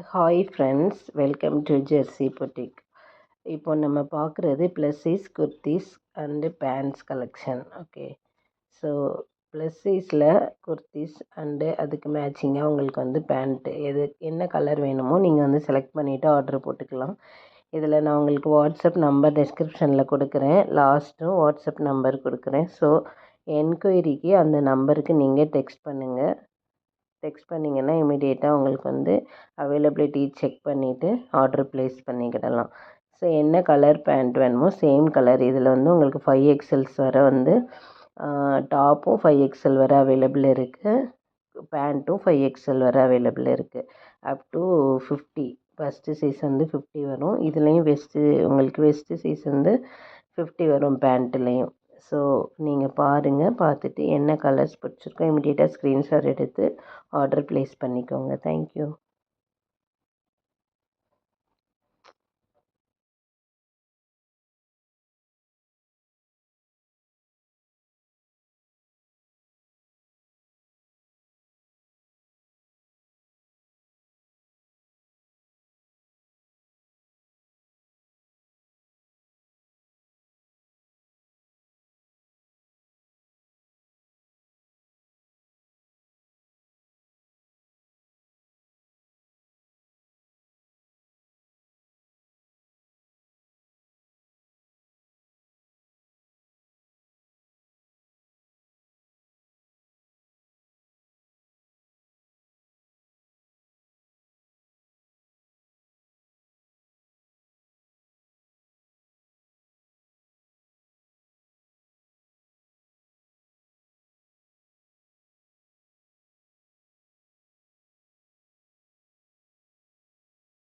Hi friends, welcome to Jersey Boutique. இப்போ நம்ம பார்க்குறது plus size kurtis and pants collection. Okay, so plus சைஸில் kurtis and அதுக்கு மேட்சிங்காக உங்களுக்கு பேண்ட்டு என்ன கலர் வேணுமோ நீங்கள் செலக்ட் பண்ணிவிட்டு ஆர்டர் போட்டுக்கலாம். இதில் நான் உங்களுக்கு வாட்ஸ்அப் நம்பர் டெஸ்கிரிப்ஷனில் கொடுக்குறேன், லாஸ்ட்டும் வாட்ஸ்அப் நம்பர் கொடுக்குறேன். ஸோ என்கொயரிக்கு அந்த நம்பருக்கு நீங்கள் டெக்ஸ்ட் பண்ணிங்கன்னா இமீடியட்டாக உங்களுக்கு அவைலபிலிட்டி செக் பண்ணிவிட்டு ஆர்டர் ப்ளேஸ் பண்ணிக்கிடலாம். ஸோ என்ன கலர் பேண்ட் வேணுமோ சேம் கலர் இதில் உங்களுக்கு 5XL வரை டாப்பும் 5XL வரை அவைலபிள் இருக்குது, பேண்ட்டும் 5XL வரை அவைலபிள் இருக்குது. அப் டு 50 ஃபஸ்ட்டு சைஸ் 50 வரும். இதுலேயும் வெஸ்ட்டு சைஸ் 50 வரும் பேண்ட்டுலேயும். ஸோ நீங்கள் பாருங்கள், பார்த்துட்டு என்ன கலர்ஸ் பிடிச்சிருக்கோ இமிடியேட்டாக ஸ்க்ரீன்ஷாட் எடுத்து ஆர்டர் ப்ளேஸ் பண்ணிக்கோங்க. தேங்க்யூ.